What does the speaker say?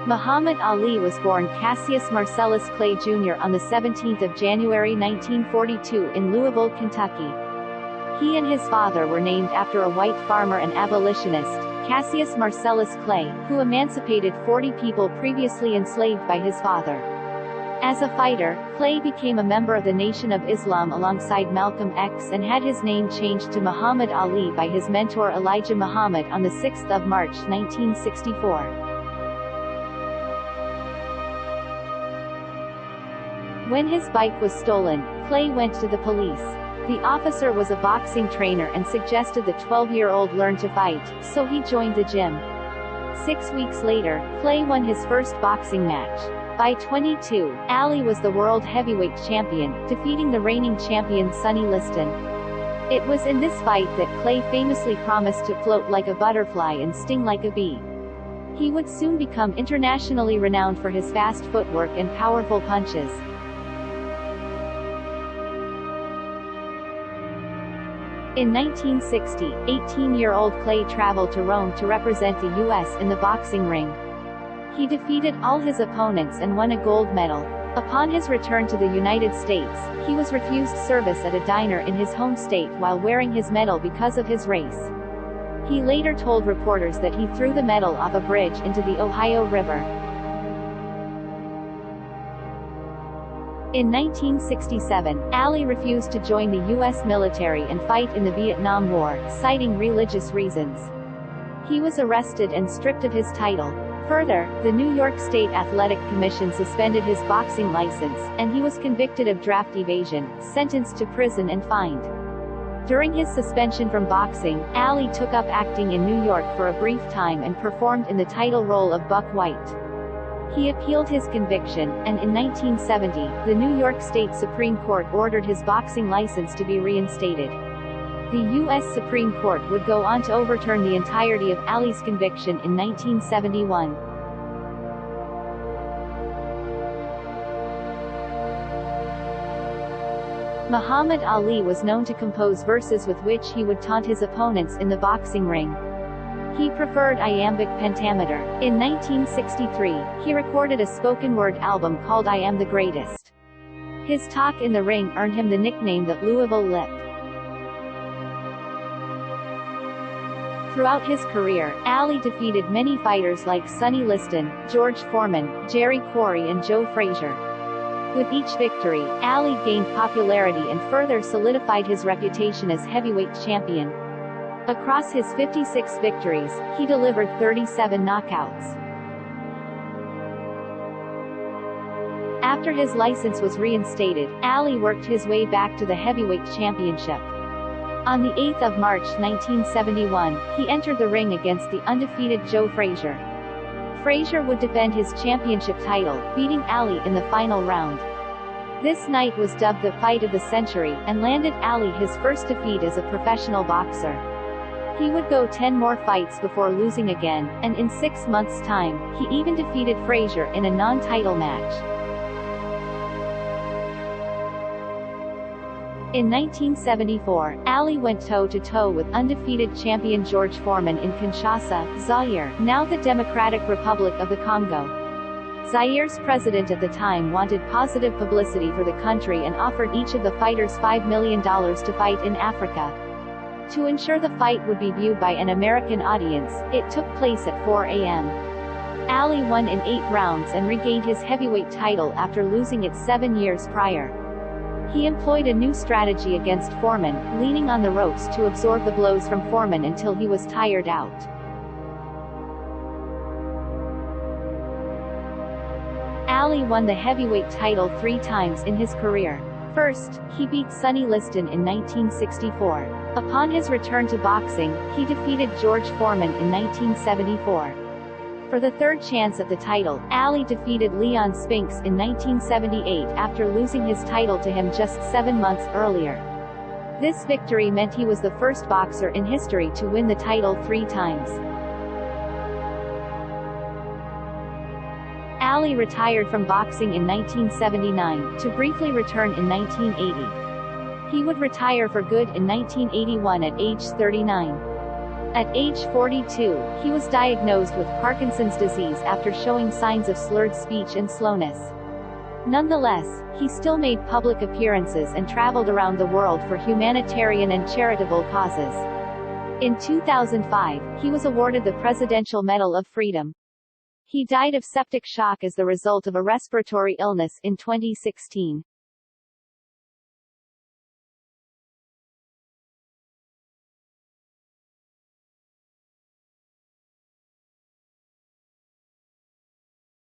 Muhammad Ali was born Cassius Marcellus Clay Jr. on the 17th of January 1942 in Louisville, Kentucky. He and his father were named after a white farmer and abolitionist, Cassius Marcellus Clay, who emancipated 40 people previously enslaved by his father. As a fighter, Clay became a member of the Nation of Islam alongside Malcolm X and had his name changed to Muhammad Ali by his mentor Elijah Muhammad on the 6th of March 1964. When his bike was stolen, Clay went to the police. The officer was a boxing trainer and suggested the 12-year-old learn to fight, so he joined the gym. 6 weeks later, Clay won his first boxing match. By 22, Ali was the world heavyweight champion, defeating the reigning champion Sonny Liston. It was in this fight that Clay famously promised to float like a butterfly and sting like a bee. He would soon become internationally renowned for his fast footwork and powerful punches. In 1960, 18-year-old Clay traveled to Rome to represent the U.S. in the boxing ring. He defeated all his opponents and won a gold medal. Upon his return to the United States, he was refused service at a diner in his home state while wearing his medal because of his race. He later told reporters that he threw the medal off a bridge into the Ohio River. In 1967, Ali refused to join the U.S. military and fight in the Vietnam War, citing religious reasons. He was arrested and stripped of his title. Further, the New York State Athletic Commission suspended his boxing license, and he was convicted of draft evasion, sentenced to prison and fined. During his suspension from boxing, Ali took up acting in New York for a brief time and performed in the title role of Buck White. He appealed his conviction, and in 1970, the New York State Supreme Court ordered his boxing license to be reinstated. The U.S. Supreme Court would go on to overturn the entirety of Ali's conviction in 1971. Muhammad Ali was known to compose verses with which he would taunt his opponents in the boxing ring. He preferred iambic pentameter. In 1963, he recorded a spoken-word album called I Am the Greatest. His talk in the ring earned him the nickname the Louisville Lip. Throughout his career, Ali defeated many fighters like Sonny Liston, George Foreman, Jerry Quarry and Joe Frazier. With each victory, Ali gained popularity and further solidified his reputation as heavyweight champion. Across his 56 victories, he delivered 37 knockouts. After his license was reinstated, Ali worked his way back to the heavyweight championship. On the 8th of March 1971, he entered the ring against the undefeated Joe Frazier. Frazier would defend his championship title, beating Ali in the final round. This night was dubbed the Fight of the Century, and landed Ali his first defeat as a professional boxer. He would go 10 more fights before losing again, and in 6 months' time, he even defeated Frazier in a non-title match. In 1974, Ali went toe-to-toe with undefeated champion George Foreman in Kinshasa, Zaire, now the Democratic Republic of the Congo. Zaire's president at the time wanted positive publicity for the country and offered each of the fighters $5 million to fight in Africa. To ensure the fight would be viewed by an American audience, it took place at 4 a.m. Ali won in 8 rounds and regained his heavyweight title after losing it 7 years prior. He employed a new strategy against Foreman, leaning on the ropes to absorb the blows from Foreman until he was tired out. Ali won the heavyweight title 3 times in his career. First, he beat Sonny Liston in 1964. Upon his return to boxing, he defeated George Foreman in 1974. For the third chance at the title, Ali defeated Leon Spinks in 1978 after losing his title to him just 7 months earlier. This victory meant he was the first boxer in history to win the title 3 times. Ali retired from boxing in 1979, to briefly return in 1980. He would retire for good in 1981 at age 39. At age 42, he was diagnosed with Parkinson's disease after showing signs of slurred speech and slowness. Nonetheless, he still made public appearances and traveled around the world for humanitarian and charitable causes. In 2005, he was awarded the Presidential Medal of Freedom. He died of septic shock as the result of a respiratory illness in 2016.